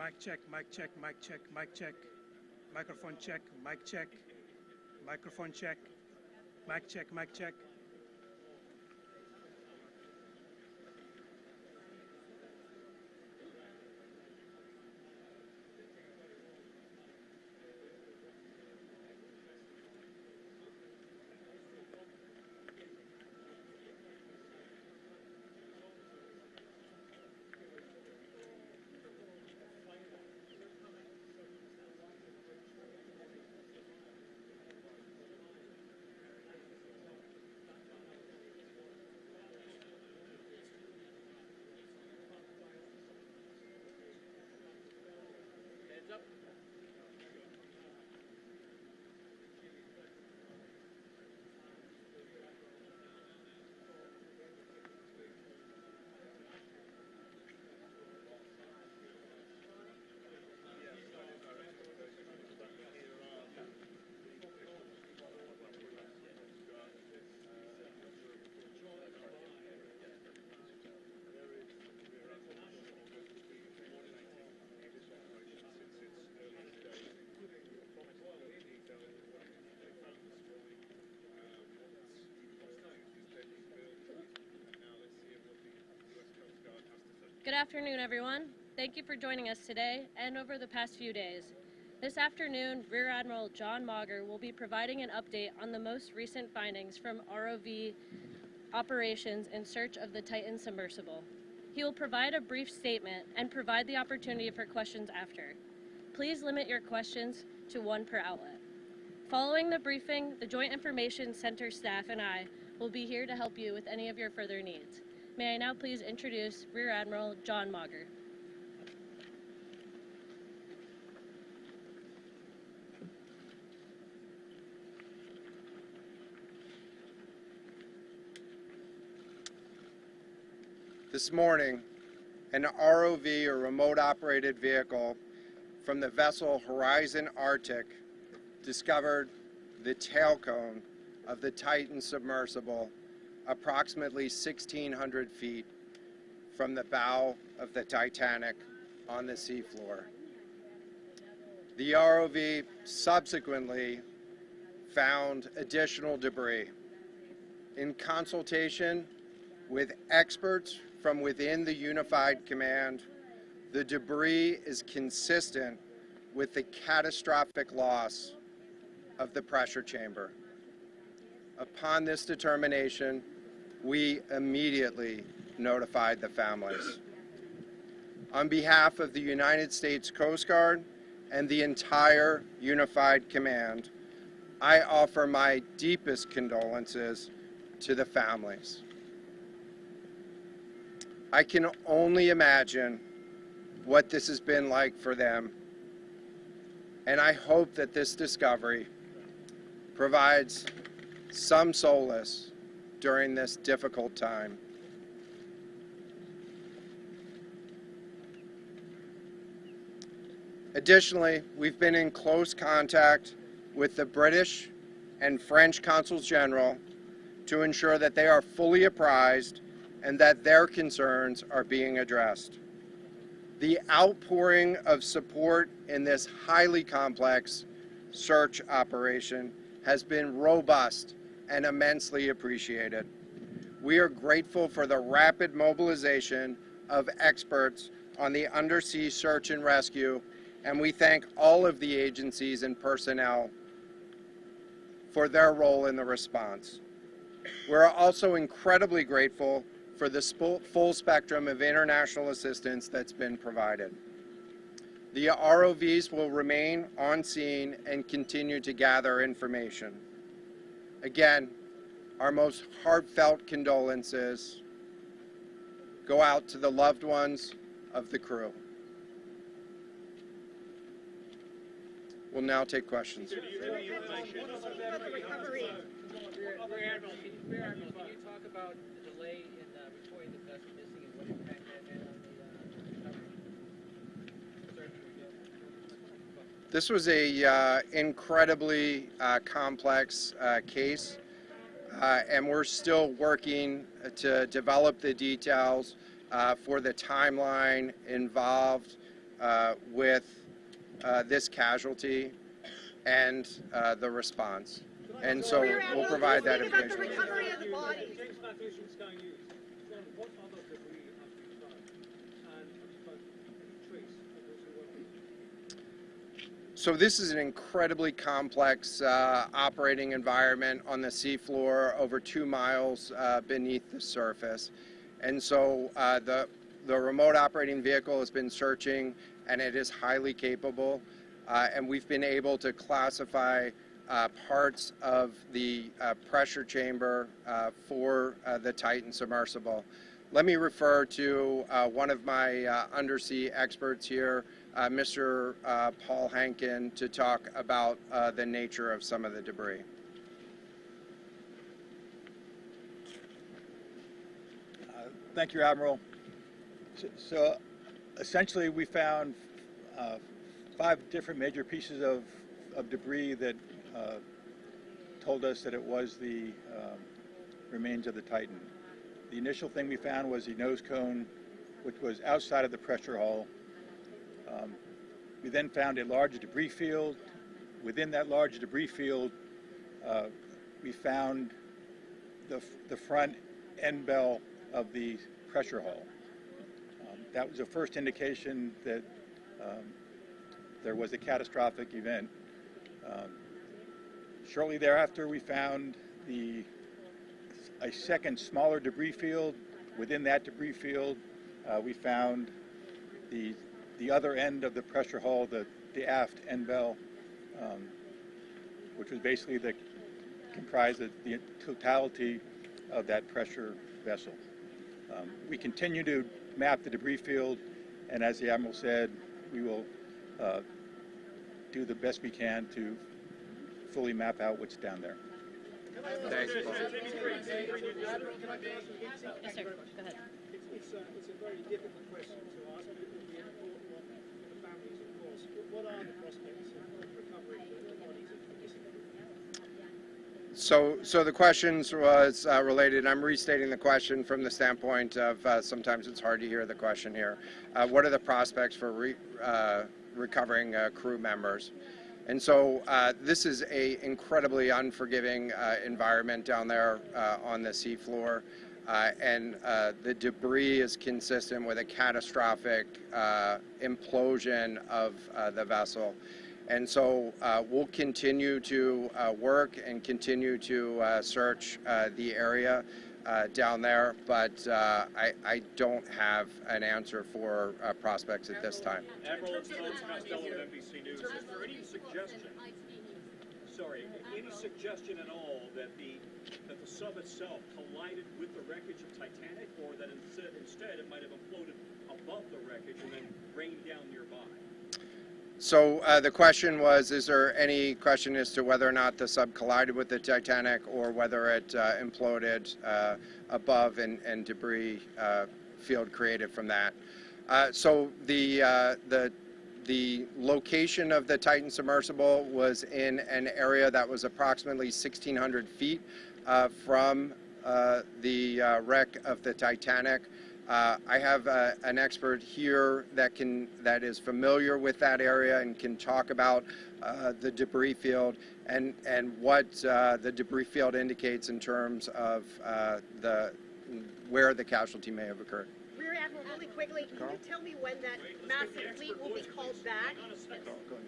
Mic check, mic check, mic check, mic check. Microphone check, mic check. Microphone check. Mic check, mic check. Good afternoon, everyone. Thank you for joining us today and over the past few days. This afternoon, Rear Admiral John Mauger will be providing an update on the most recent findings from ROV operations in search of the Titan submersible. He will provide a brief statement and provide the opportunity for questions after. Please limit your questions to one per outlet. Following the briefing, the Joint Information Center staff and I will be here to help you with any of your further needs. May I now please introduce Rear Admiral John Mauger. This morning, an ROV, or remote operated vehicle, from the vessel Horizon Arctic discovered the tail cone of the Titan submersible approximately 1,600 feet from the bow of the Titanic on the seafloor. The ROV subsequently found additional debris. In consultation with experts from within the Unified Command, the debris is consistent with the catastrophic loss of the pressure chamber. Upon this determination, we immediately notified the families. On behalf of the United States Coast Guard and the entire Unified Command, I offer my deepest condolences to the families. I can only imagine what this has been like for them, and I hope that this discovery provides some solace during this difficult time. Additionally, we've been in close contact with the British and French Consuls General to ensure that they are fully apprised and that their concerns are being addressed. The outpouring of support in this highly complex search operation has been robust and immensely appreciated. We are grateful for the rapid mobilization of experts on the undersea search and rescue, and we thank all of the agencies and personnel for their role in the response. We're also incredibly grateful for the full spectrum of international assistance that's been provided. The ROVs will remain on scene and continue to gather information. Again, our most heartfelt condolences go out to the loved ones of the crew. We'll now take questions. Rear Admiral, can you talk about the delay in reporting the vessel missing and what impact that had on the search? This was a incredibly complex case, and we're still working to develop the details for the timeline involved with this casualty and the response. And so we'll provide that information. James, that vision is going used. John, what other debris have you found? And have you found any trace of those who were on? So this is an incredibly complex operating environment on the seafloor, over 2 miles beneath the surface. And so the remote operating vehicle has been searching, and it is highly capable. And we've been able to classify parts of the pressure chamber for the Titan submersible. Let me refer to one of my undersea experts here, Mr. Paul Hankin, to talk about the nature of some of the debris. Thank you, Admiral. So essentially, we found 5 different major pieces of debris that told us that it was the remains of the Titan. The initial thing we found was the nose cone, which was outside of the pressure hull. We then found a large debris field. Within that large debris field, we found the front end bell of the pressure hull. That was the first indication that there was a catastrophic event. Shortly thereafter, we found a second smaller debris field. Within that debris field, we found the other end of the pressure hull, the aft end bell, which was basically comprised of the totality of that pressure vessel. We continue to map the debris field, and as the Admiral said, we will do the best we can to fully map out what's down there. Thanks, Paul. Yes, sir. Go ahead. It's a very difficult question to ask, but it will be an important one for the families, of course. What are the prospects of recovery the bodies of the missing people? So the questions was related. I'm restating the question from the standpoint of sometimes it's hard to hear the question here. What are the prospects for recovering crew members? And so this is a incredibly unforgiving environment down there on the seafloor, and the debris is consistent with a catastrophic implosion of the vessel. And so we'll continue to work and continue to search the area down there, but I don't have an answer for prospects at this time. Admiral, it's Tom Costello of NBC News. Is there any suggestion, any suggestion at all that the sub itself collided with the wreckage of Titanic, or that instead it might have imploded above the wreckage and then rained down nearby? So the question was, is there any question as to whether or not the sub collided with the Titanic or whether it imploded above and debris field created from that? So the location of the Titan submersible was in an area that was approximately 1,600 feet from the wreck of the Titanic. I have an expert here that is familiar with that area and can talk about the debris field and what the debris field indicates in terms of where the casualty may have occurred. Rear Admiral, really quickly, can you tell me when that massive fleet will be called back?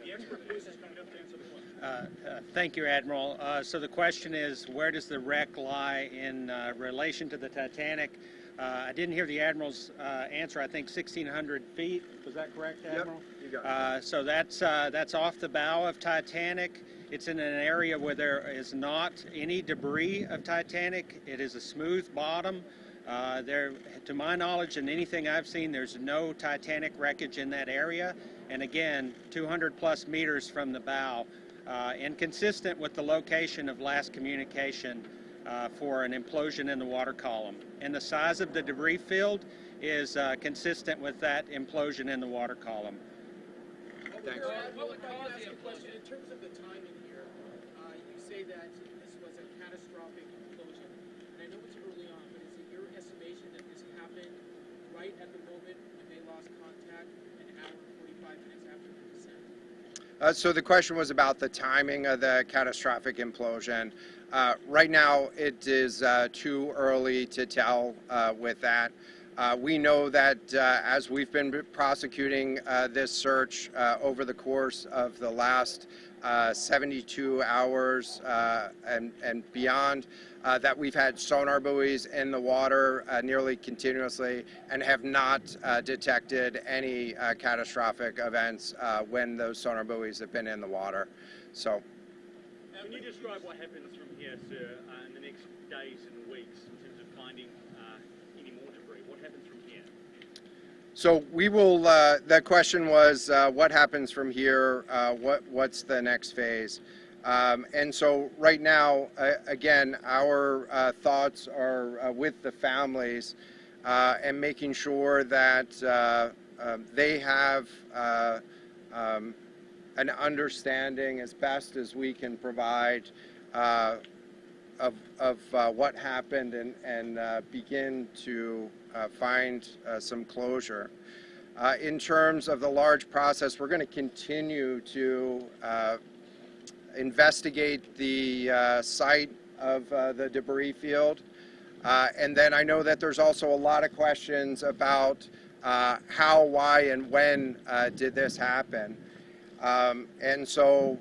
The expert voice is coming up to answer the question. Thank you, Admiral. So the question is, where does the wreck lie in relation to the Titanic? I didn't hear the Admiral's answer. I think 1,600 feet. Was that correct, Admiral? Yep, you got it. So that's off the bow of Titanic. It's in an area where there is not any debris of Titanic. It is a smooth bottom. To my knowledge and anything I've seen, there's no Titanic wreckage in that area. And again, 200 plus meters from the bow, and consistent with the location of last communication for an implosion in the water column. And the size of the debris field is consistent with that implosion in the water column. Thanks. What would cause the implosion? In terms of the timing here, you say that this was a catastrophic implosion. And I know it's early on, but is it your estimation that this happened right at the moment when they lost contact, an hour and 45 So the question was about the timing of the catastrophic implosion. Right now, it is too early to tell with that. We know that as we've been prosecuting this search over the course of the last 72 hours and beyond, that we've had sonar buoys in the water nearly continuously and have not detected any catastrophic events when those sonar buoys have been in the water. So, can you describe what happens from here, sir, in the next days and weeks in terms of finding any more debris? What happens from here? So we will. The question was, what happens from here? What's the next phase? And so right now, again, our thoughts are with the families and making sure that they have an understanding as best as we can provide of what happened and begin to find some closure. In terms of the large process, we're going to continue to investigate the site of the debris field. And then I know that there's also a lot of questions about how, why, and when did this happen. And so,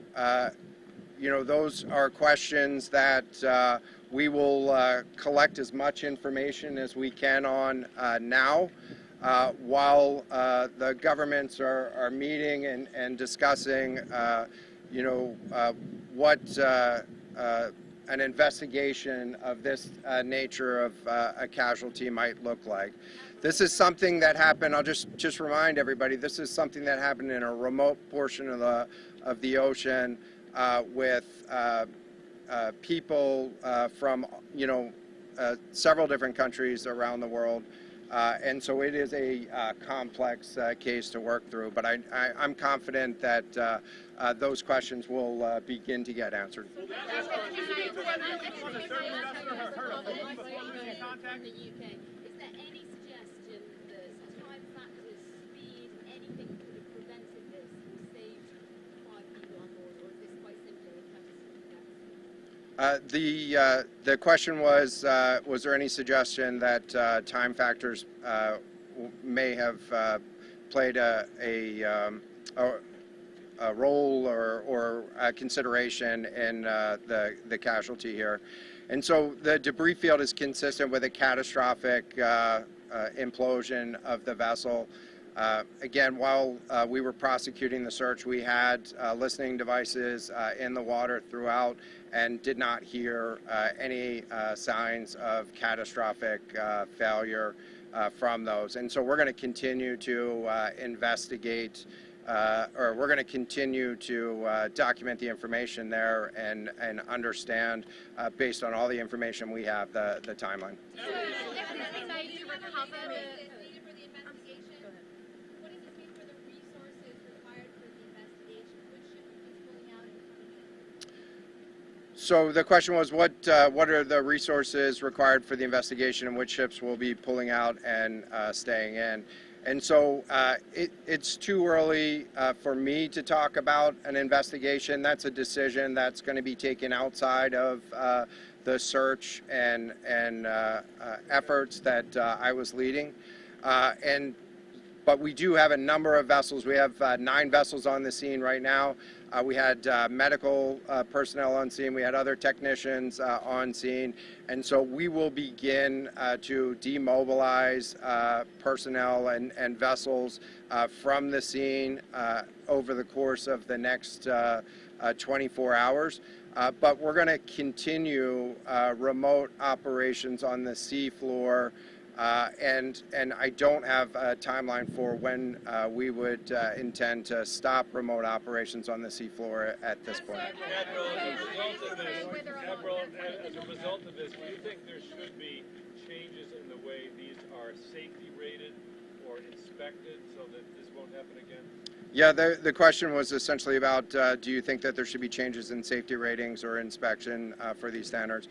you know, those are questions that we will collect as much information as we can on now, while the governments are meeting and discussing, you know, what an investigation of this nature of a casualty might look like. This is something that happened, I'll just remind everybody, this is something that happened in a remote portion of the ocean with people from, you know, several different countries around the world. And so it is a complex case to work through, but I'm confident that those questions will begin to get answered. The question was there any suggestion that time factors may have played a role or a consideration in the casualty here? And so the debris field is consistent with a catastrophic implosion of the vessel. Again, while we were prosecuting the search, we had listening devices in the water throughout and did not hear any signs of catastrophic failure from those. And so we're going to continue to investigate, or we're going to continue to document the information there and understand, based on all the information we have, the timeline. So the question was, what are the resources required for the investigation and which ships will be pulling out and staying in? And so it's too early for me to talk about an investigation. That's a decision that's going to be taken outside of the search and efforts that I was leading. But we do have a number of vessels. We have 9 vessels on the scene right now. We had medical personnel on scene. We had other technicians on scene. And so we will begin to demobilize personnel and vessels from the scene over the course of the next 24 hours. But we're going to continue remote operations on the sea floor. And I don't have a timeline for when we would intend to stop remote operations on the seafloor at this point. Admiral, as a result of this, do you think there should be changes in the way these are safety rated or inspected so that this won't happen again? Yeah, the question was essentially about do you think that there should be changes in safety ratings or inspection for these standards?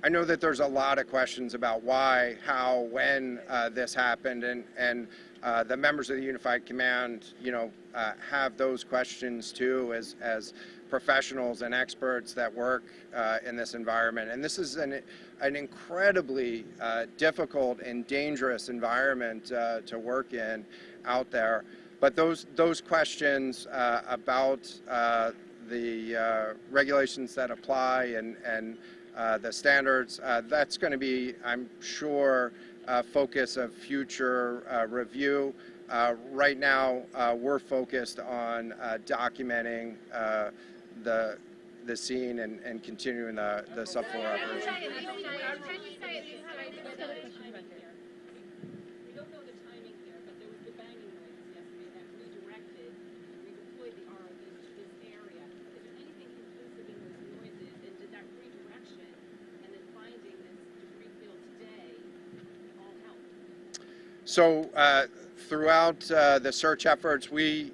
I know that there's a lot of questions about why, how, when this happened, and the members of the Unified Command, have those questions too, as professionals and experts that work in this environment. And this is an incredibly difficult and dangerous environment to work in out there. But those questions about the regulations that apply and the standards, that's going to be, I'm sure, focus of future review. Right now, we're focused on documenting the scene and continuing the subfloor operation. So throughout the search efforts, we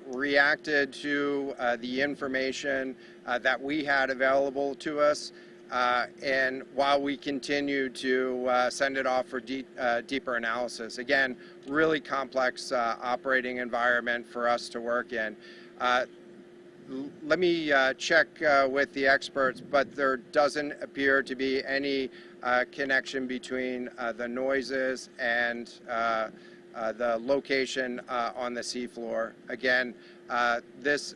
reacted to the information that we had available to us, and while we continued to send it off for deeper analysis. Again, really complex operating environment for us to work in. Let me check with the experts, but there doesn't appear to be any connection between the noises and the location on the seafloor. Again, this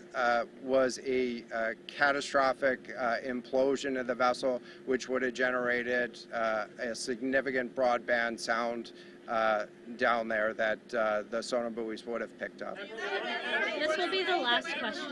was a catastrophic implosion of the vessel, which would have generated a significant broadband sound down there that the sonar buoys would have picked up. This will be the last question.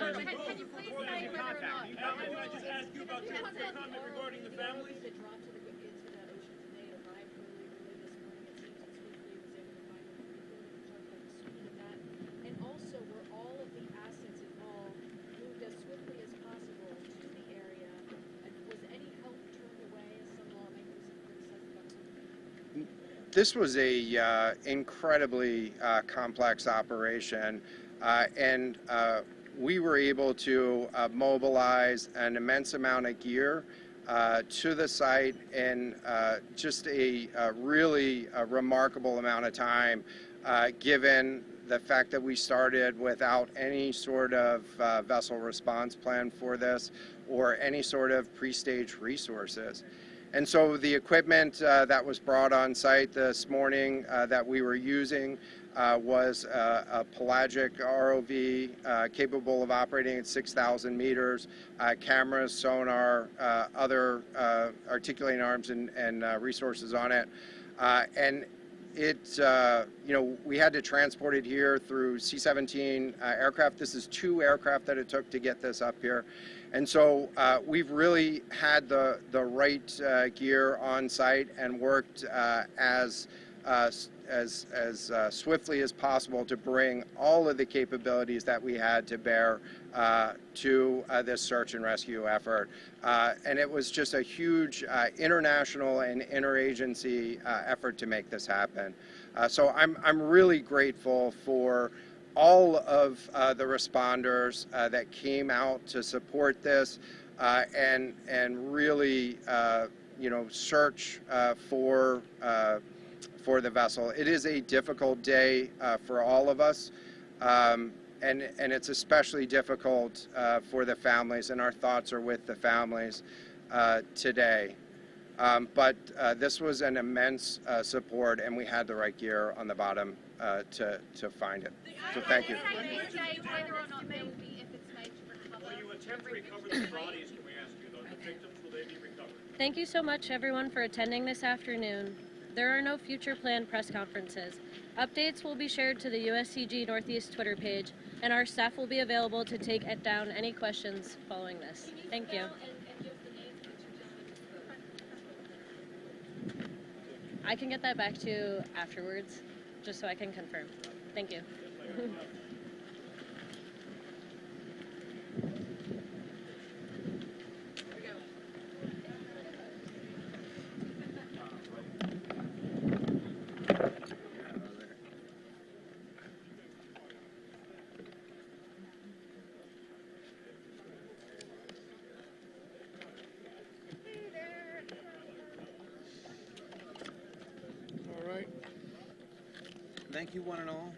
This was a incredibly complex operation, and we were able to mobilize an immense amount of gear to the site in just a really remarkable amount of time, given the fact that we started without any sort of vessel response plan for this or any sort of pre-stage resources. And so the equipment that was brought on site this morning that we were using was a pelagic ROV capable of operating at 6,000 meters, cameras, sonar, other articulating arms and resources on it. And it, we had to transport it here through C-17 aircraft. This is 2 aircraft that it took to get this up here. And so we've really had the right gear on site and worked as swiftly as possible to bring all of the capabilities that we had to bear to this search and rescue effort. And it was just a huge international and interagency effort to make this happen. So I'm really grateful for all of the responders that came out to support this and really search for the vessel. It is a difficult day for all of us, and it's especially difficult for the families, and our thoughts are with the families today. But this was an immense support, and we had the right gear on the bottom to find it. So thank you. When you attempt to recover the bodies, can we ask you, though, the victims, will they be recovered? Thank you so much, everyone, for attending this afternoon. There are no future planned press conferences. Updates will be shared to the USCG Northeast Twitter page, and our staff will be available to take down any questions following this. Thank you. I can get that back to you afterwards, just so I can confirm. Thank you. thank you one and all.